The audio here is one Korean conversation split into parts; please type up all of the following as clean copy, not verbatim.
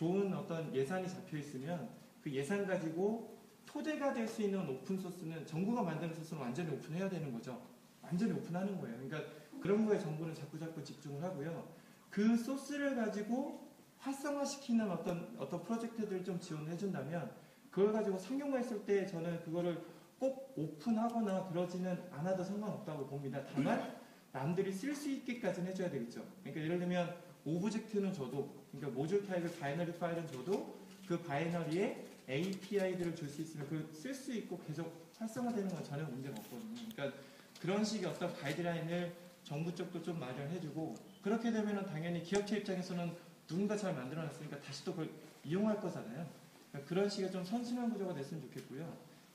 좋은 어떤 예산이 잡혀 있으면 그 예산 가지고 토대가 될 수 있는 오픈 소스는 정부가 만드는 소스는 완전히 오픈해야 되는 거죠. 완전히 오픈하는 거예요. 그러니까 그런 거에 정부는 자꾸 집중을 하고요. 그 소스를 가지고 활성화시키는 어떤 프로젝트들을 좀 지원해 준다면 그걸 가지고 상용화했을 때 저는 그거를 꼭 오픈하거나 그러지는 않아도 상관없다고 봅니다. 다만 남들이 쓸 수 있게까지는 해줘야 되겠죠. 그러니까 예를 들면 오브젝트는 줘도, 그러니까 모듈 타입의 바이너리 파일은 줘도 그 바이너리에 API들을 줄 수 있으면 그 쓸 수 있고 계속 활성화되는 건 전혀 문제가 없거든요. 그러니까 그런 식의 어떤 가이드라인을 정부 쪽도 좀 마련해주고, 그렇게 되면은 당연히 기업체 입장에서는 누군가 잘 만들어놨으니까 다시 또 그걸 이용할 거잖아요. 그러니까 그런 식의 좀 선순환 구조가 됐으면 좋겠고요.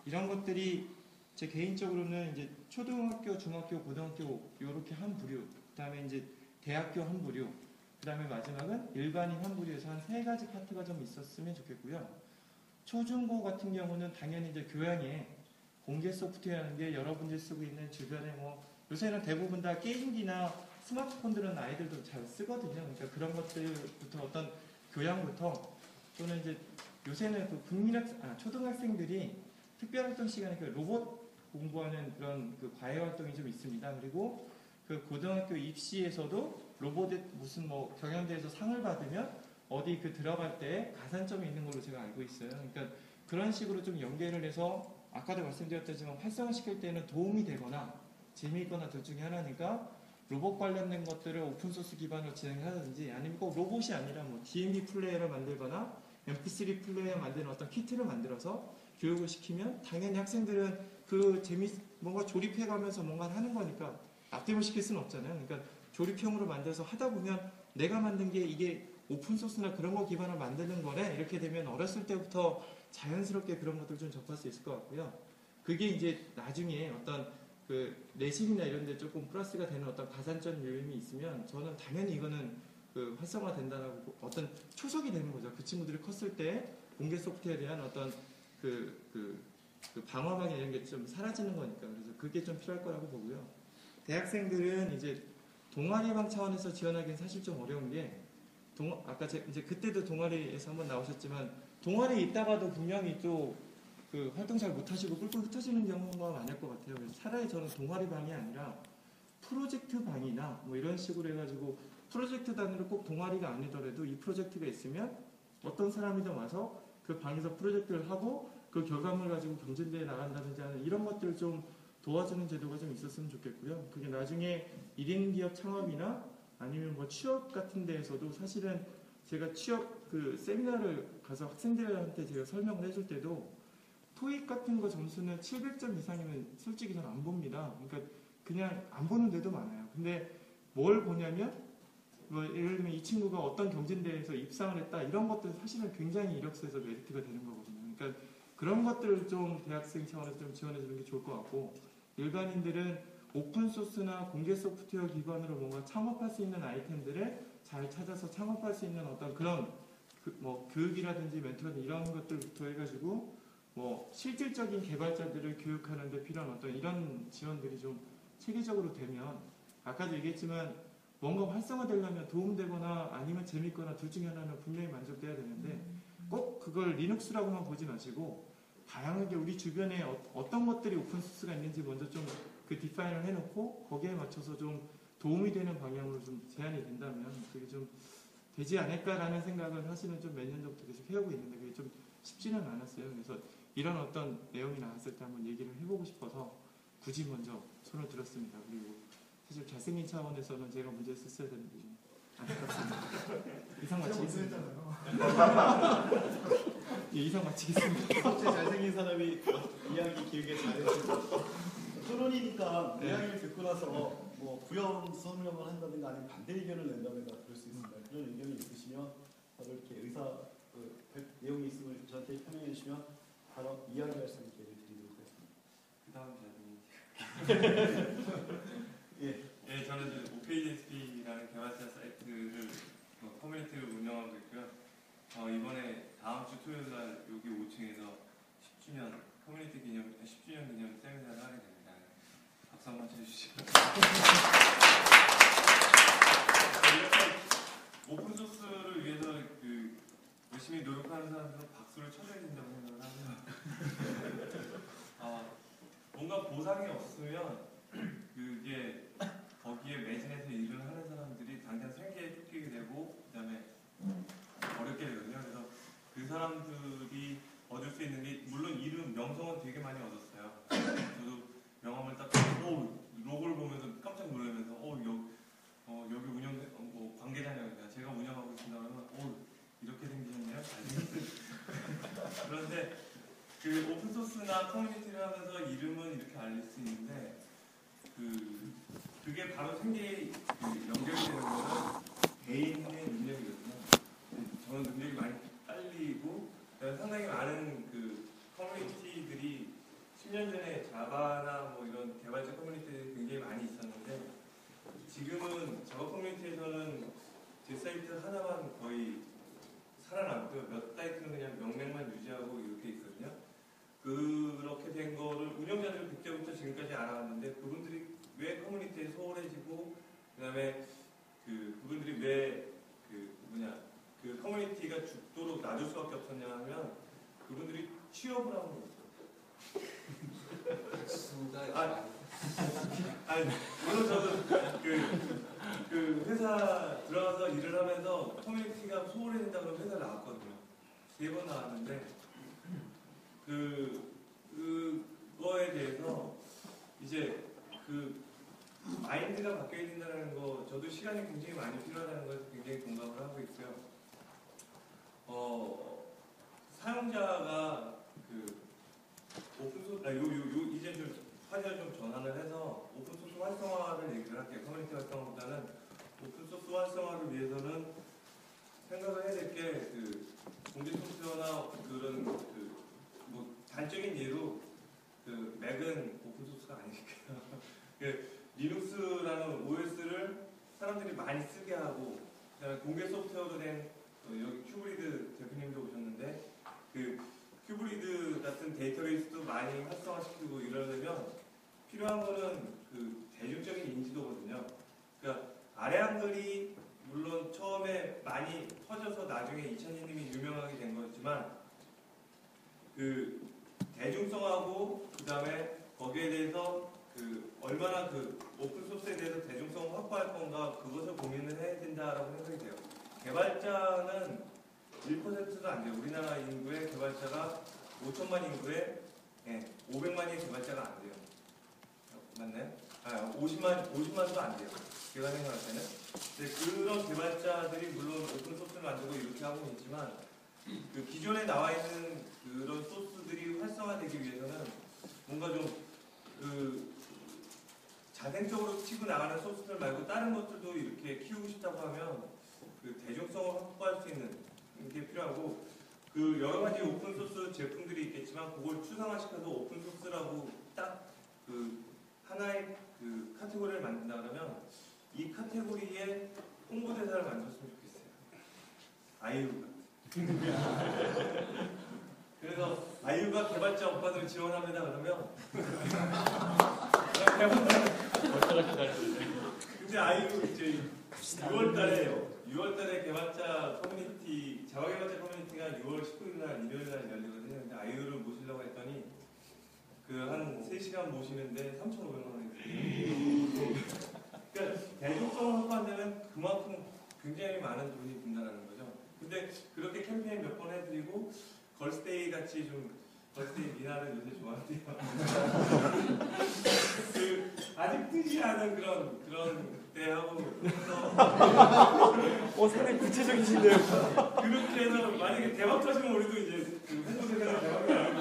이런 것들이 제 개인적으로는 이제 초등학교, 중학교, 고등학교 이렇게 한 부류, 그다음에 이제 대학교 한 부류, 그다음에 마지막은 일반인 한 부류에서 한 3가지 파트가 좀 있었으면 좋겠고요. 초중고 같은 경우는 당연히 이제 교양에 공개 소프트웨어라는 게 여러분들이 쓰고 있는 주변에 뭐 요새는 대부분 다 게임기나 스마트폰들은 아이들도 잘 쓰거든요. 그러니까 그런 것들부터 어떤 교양부터, 또는 이제 요새는 그 초등학생들이 특별활동 시간에 그 로봇 공부하는 그런 그 과외 활동이 좀 있습니다. 그리고 그 고등학교 입시에서도 로봇에 무슨 뭐 경연대회에서 상을 받으면 어디 그 들어갈 때 가산점이 있는 걸로 제가 알고 있어요. 그러니까 그런 식으로 좀 연계를 해서 아까도 말씀드렸지만 활성화시킬 때는 도움이 되거나 재미있거나 둘 중에 하나니까 로봇 관련된 것들을 오픈소스 기반으로 진행하든지, 아니면 꼭 로봇이 아니라 뭐 DMB 플레이어를 만들거나 MP3 플레이어 만드는 어떤 키트를 만들어서 교육을 시키면 당연히 학생들은 그 뭔가 조립해가면서 뭔가 하는 거니까 납땜을 시킬 수는 없잖아요. 그러니까 조립형으로 만들어서 하다 보면 내가 만든 게 이게 오픈소스나 그런 거 기반으로 만드는 거래, 이렇게 되면 어렸을 때부터 자연스럽게 그런 것들 좀 접할 수 있을 것 같고요. 그게 이제 나중에 어떤 그 내신이나 이런 데 조금 플러스가 되는 어떤 가산점 요인이 있으면 저는 당연히 이거는 그 활성화 된다라고, 어떤 초석이 되는 거죠. 그 친구들이 컸을 때 공개 소프트웨어에 대한 어떤 그 방어막이나 이런 게 좀 사라지는 거니까. 그래서 그게 좀 필요할 거라고 보고요. 대학생들은 이제 동아리방 차원에서 지원하기는 사실 좀 어려운 게, 아까 이제 그때도 동아리에서 한번 나오셨지만, 동아리에 있다가도 분명히 또 그 활동 잘 못하시고 꿀꿀 흩어지는 경우가 많을 것 같아요. 그래서 차라리 저는 동아리방이 아니라 프로젝트 방이나 뭐 이런 식으로 해가지고, 프로젝트 단위로 꼭 동아리가 아니더라도 이 프로젝트가 있으면 어떤 사람이든 와서 그 방에서 프로젝트를 하고 그 결과물을 가지고 경진대회에 나간다든지 하는 이런 것들을 좀 도와주는 제도가 좀 있었으면 좋겠고요. 그게 나중에 1인 기업 창업이나 아니면 뭐 취업 같은 데에서도, 사실은 제가 취업 그 세미나를 가서 학생들한테 제가 설명을 해줄 때도 토익 같은 거 점수는 700점 이상이면 솔직히 잘 안 봅니다. 그러니까 그냥 안 보는 데도 많아요. 근데 뭘 보냐면, 뭐 예를 들면 이 친구가 어떤 경진대회에서 입상을 했다, 이런 것들 사실은 굉장히 이력서에서 메리트가 되는 거거든요. 그러니까 그런 것들을 좀 대학생 차원에서 좀 지원해 주는 게 좋을 것 같고, 일반인들은 오픈소스나 공개 소프트웨어 기반으로 뭔가 창업할 수 있는 아이템들을 잘 찾아서 창업할 수 있는 어떤 그런 뭐 교육이라든지 멘토라든지 이런 것들부터 해가지고 뭐 실질적인 개발자들을 교육하는 데 필요한 어떤 이런 지원들이 좀 체계적으로 되면, 아까도 얘기했지만 뭔가 활성화되려면 도움되거나 아니면 재밌거나 둘 중에 하나는 분명히 만족돼야 되는데, 꼭 그걸 리눅스라고만 보지 마시고 다양하게 우리 주변에 어떤 것들이 오픈소스가 있는지 먼저 좀 그 디파인을 해놓고 거기에 맞춰서 좀 도움이 되는 방향으로 좀 제안이 된다면 그게 좀 되지 않을까라는 생각을 사실은 좀 몇 년 전부터 계속 해오고 있는데, 그게 좀 쉽지는 않았어요. 그래서 이런 어떤 내용이 나왔을 때 한번 얘기를 해보고 싶어서 굳이 먼저 손을 들었습니다. 그리고 사실 잘생긴 차원에서는 제가 먼저 썼어야 되는데 좀 안타깝습니다. 이상 마치겠습니다. 예, 이상 마치겠습니다. 갑자기 잘생긴 사람이 이야기 길게 잘해주고, 토론이니까 이야기를 듣고 나서 뭐 부연 설명을 한다든가 아니면 반대 의견을 낸다든가 그럴 수 있습니다. 그런 의견이 있으시면 바로 이렇게 내용이 있으면 저한테 설명해 주시면 바로 이야기할 수 있는 기회를 드리도록 하겠습니다. 그 다음 질문. 예. 예, 저는 오페이DSP라는 개발자 사이트를 커뮤니티를 운영하고 있고요. 이번에 다음 주 토요일 날 여기 5층에서 10주년 커뮤니티 기념 10주년 기념 세미나를 하게 됩니다. 박수 한번 쳐주시죠. 오픈소스를 위해서 그 열심히 노력하는 사람들은 박수를 쳐줘야 된다고 생각을 하고요. 뭔가 보상이 없으면 그게 거기에 매진해서 일을 하는 사람들이 당장 생계에 쫓기게 되고 그다음에 어렵게 되거든요. 그래서 그 사람들이 얻을 수 있는 게 물론 이름 명성은 되게 많이 얻었어요. 저도 명함을 딱 로고를 보면서 깜짝 놀라면서 여기 운영 관계자냐니까 제가 운영하고 있습니다 그러면 이렇게 생기셨네요. 잘생겼어요. 그런데 그 오픈소스나 커뮤니티를 하면서 이름은 이렇게 알릴 수 있는데 그게 바로 생계에 연결이 되는 거는 개인의 능력이거든요. 저는 능력이 많이 딸리고 상당히 많은 그 커뮤니티들이 10년 전에 자바나 뭐 이런 개발자 커뮤니티들이 굉장히 많이 있었는데 지금은 자바 커뮤니티에서는 제 사이트 하나만 거의 살아남고요. 몇 사이트는 그냥 명맥만 유지하고 이렇게 있거든요. 그렇게 된 거를 운영자들이 그때부터 지금까지 알아왔는데 그분들이 왜 커뮤니티에 소홀해지고 그다음에 그분들이 왜 그 커뮤니티가 죽도록 놔줄 수밖에 없었냐 하면 그분들이 취업을 하는 거였어요. 물론 저도 그 회사 들어가서 일을 하면서 커뮤니티가 소홀해진다 그러면 회사를 나왔거든요. 3번 나왔는데 그거에 대해서 이제 그 마인드가 바뀌어야 된다는 거 저도 시간이 굉장히 많이 필요하다는 것에 굉장히 공감을 하고 있고요. 사용자가 오픈소스 이제 좀 화제를 좀 전환을 해서 오픈소스 활성화를 얘기를 할게요. 커뮤니티 활성화보다는 오픈소스 활성화를 위해서는 생각을 해야 될 게 공개 소프트웨어나 그런 뭐 단적인 예로 맥은 오픈소스가 아니니까요. 리눅스라는 OS를 사람들이 많이 쓰게 하고 그다음에 공개 소프트웨어로 된 여기 큐브리드 대표님도 오셨는데 큐브리드 같은 데이터베이스도 많이 활성화시키고 이러려면 필요한 거는 대중적인 인지도거든요. 그러니까 아래 한글이 물론 처음에 많이 퍼져서 나중에 이찬희님이 유명하게 된 거였지만 대중성하고 그다음에 거기에 대해서 얼마나 오픈소스에 대해서 대중성을 확보할 건가 그것을 고민을 해야 된다라고 생각이 돼요. 개발자는 1%도 안 돼요. 우리나라 인구의 개발자가 5천만 인구에 500만의 개발자가 안 돼요. 맞나요? 50만도 안 돼요. 제가 생각할 때는. 그런 개발자들이 물론 오픈소스를 만들고 이렇게 하고 있지만 기존에 나와 있는 그런 소스들이 활성화되기 위해서는 뭔가 좀 자생적으로 치고 나가는 소스들 말고 다른 것들도 이렇게 키우고 싶다고 하면 대중성을 확보할 수 있는 게 필요하고 여러 가지 오픈소스 제품들이 있겠지만 그걸 추상화시켜서 오픈소스라고 딱 하나의 카테고리를 만든다 그러면 이 카테고리에 홍보대사를 만들었으면 좋겠어요. 아이유 그래서 아이유가 개발자 오빠들 지원합니다 그러면 근데 아이유 이제 6월달에 개발자 커뮤니티 자바 개발자 커뮤니티가 6월 19일날 일요일날 열리거든요. 근데 아이유를 모시려고 했더니 한 3시간 모시는데 3,500만 원이 들어요. 그러니까 대중성을 확보한다면 그만큼 굉장히 많은 돈이 든다는 거죠. 근데 그렇게 캠페인 몇 번 해드리고 걸스데이 같이 좀 걸스데이 미나를 요새 좋아하는데요. 아직 뜨지 않은 그런 때하고 해서 상당히 구체적이신데요. 그렇게 해서 만약에 대박 터지면 우리도 이제 홍보대사가 대박이 나고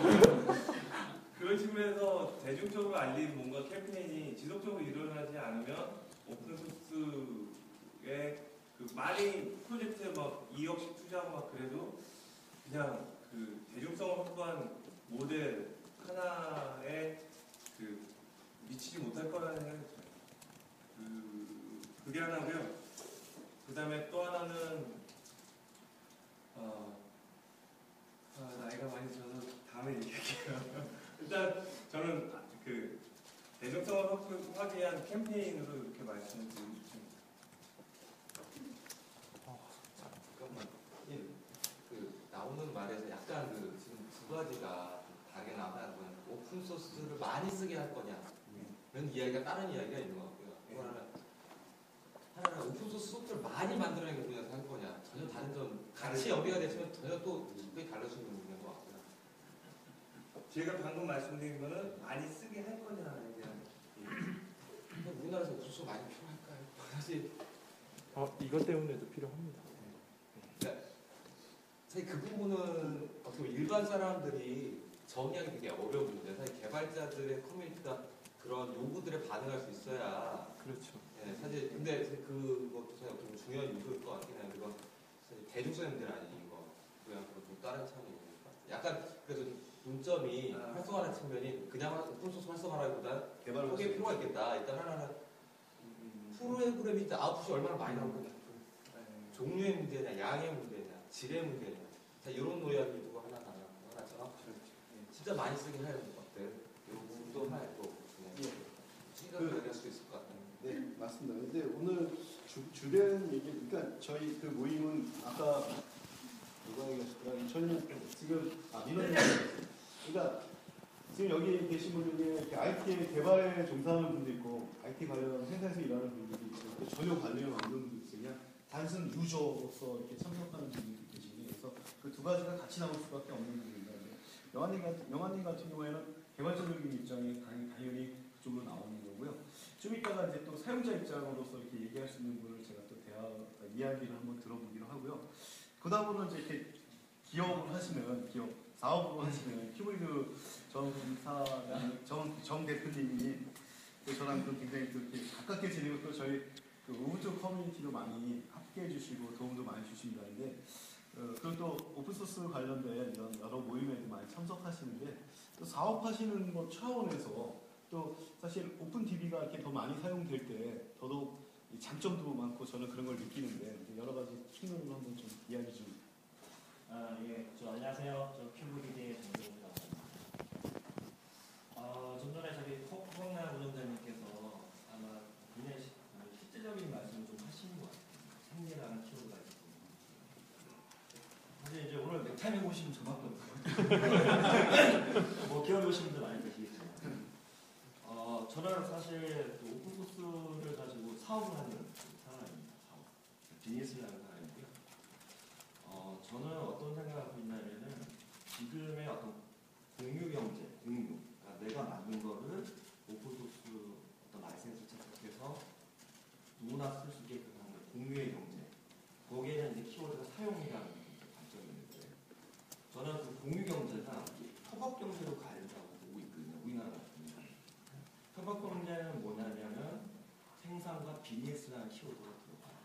그런 식으로 해서 대중적으로 알린 뭔가 캠페인이 지속적으로 일어나지 않으면 오픈소스에 많이 프로젝트에 막 2억씩 투자하고 막 그래도 그냥 대중성을 확보한 모델 하나에 미치지 못할 거라는 생각이 들어요. 그게 하나고요. 그 다음에 또 하나는 나이가 많이 들어서 다음에 얘기할게요. 일단 저는 대중성을 확보하기 위한 캠페인으로 이렇게 말씀을 드리고 싶습니다. 잠깐만. 말에서 약간 그 지금 두 가지가 좀 다르게 나온다는 거예요. 오픈 소스를 많이 쓰게 할 거냐 이런 이야기가 다른 이야기가 있는 것 같고요. 또 하나는 오픈 소스 소프트를 많이 만들어내는 분야에서 할 거냐 전혀 다른 점 같이 연계가 됐으면 전혀 또 성격이 달라지는 분야인 것 같고요. 제가 방금 말씀드린 거는 많이 쓰게 할 거냐에 대한 근데 우리나라에서 오픈 소스 많이 필요할까요? 사실 이것 때문에도 필요합니다. 사실 그 부분은 어떻게 보면 일반 사람들이 정의하기 되게 어려운 문제. 사실 개발자들의 커뮤니티가 그런 요구들에 반응할 수 있어야. 그렇죠. 예, 사실 근데 그것도 사실 어떻게 보면 중요한 요소일 것 같긴 해요. 그건 사실 대중성의 문제는 아닌 거. 그냥 좀 다른 차원이니까. 약간 그래서 논점이 활성화하는 측면이 그냥 오픈소스 활성화라기보다 개발을 거기에 필요가 있겠다. 일단 하나는 프로그램이 일단 아웃풋이 얼마나 많이 나오거든요. 종류의 문제냐, 양의 문제냐, 질의 문제냐, 자 이런 노약이 두고 하나처럼 진짜 많이 쓰긴 해요 것들. 이 부분도 하나의 또 그냥 시간을 얘기할 수 있을 것 같아요. 네, 맞습니다. 근데 오늘 주된 얘기, 그러니까 저희 그 모임은 아까 누가 얘기하셨더라? 저희는 지금 민원이 그러니까 지금 여기 계신 분 중에 IT 개발에 종사하는 분도 있고 IT 관련 회사에서 일하는 분들도 있고 전혀 관련 없는 분도 있어요. 그냥 단순 유저로서 이렇게 참석하는 분들도 계시니 그래서 그 두 가지가 같이 나올 수밖에 없는 부분입니다. 영환님 같은 경우에는 개발자적인 입장이 당연히 그쪽으로 나오는 거고요. 좀 이따가 이제 또 사용자 입장으로서 이렇게 얘기할 수 있는 분을 제가 또 이야기를 한번 들어보기로 하고요. 그 다음으로 이제 이렇게 기업을 하시는 사업으로 하시는 큐브리드 정 대표님이 또 저랑 또 굉장히 또 이렇게 가깝게 지내고 또 저희 그 우부투 커뮤니티도 많이 함께해 주시고 도움도 많이 주십니다. 근데 그리고 또 오픈소스 관련된 이런 여러 모임에도 많이 참석하시는데 또 사업하시는 것 차원에서 또 사실 오픈 DB가 이렇게 더 많이 사용될 때 더더욱 이 장점도 많고 저는 그런 걸 느끼는데 여러 가지 측면으로 한번 좀 이야기 좀. 예, 안녕하세요. 저 큐브리드의 정재호입니다. 좀 전에 저기 허광남 운영자님께서 아마 굉장히 실질적인 말씀을 좀 하시는 것 같아요. 생리라는 키워드가 있습니다. 사실 이제 오늘 넥타임에 보시면 저밖에 없어요. 뭐 기업에 오신 분들 많이 계시겠지만, 저는 사실 오픈소스를 가지고 사업을 하는 사람입니다. 사업, 비즈니스를 하는 사람이고요. 저는 어떤 생각을 하고 있냐면은 지금의 어떤 공유 경제, 그러니까 내가 만든 거를 오픈소스 어떤 라이센스 채택해서 누구나 쓸 수 있게끔 하는 공유의 경제. 거기에는 이제 키워드가 사용이라는 관점이 있는데 저는 그 공유 경제가 협업 경제로 가야 된다고 보고 있거든요. 우리나라 같은 경우는. 협업 경제는 뭐냐면은 생산과 비즈니스라는 키워드가 들어가요.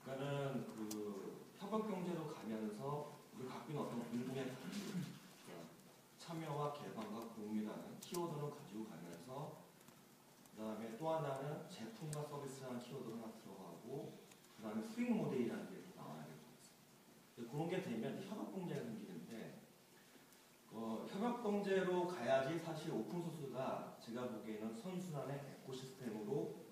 그러니까는 그 협업 경제로 가면서 우리 갖고 있는 어떤 공동의 가치, 참여와 개방과 공유라는 키워드를 가지고 가면서 그 다음에 또 하나는 제품과 서비스라는 키워드가 하나 들어가고 그 다음에 수익 모델이라는 게 나와야 되고 있어요. 그런 게 되면 협업 경제가 생기는데 협업 경제로 가야지 사실 오픈소스가 제가 보기에는 선순환의 에코시스템으로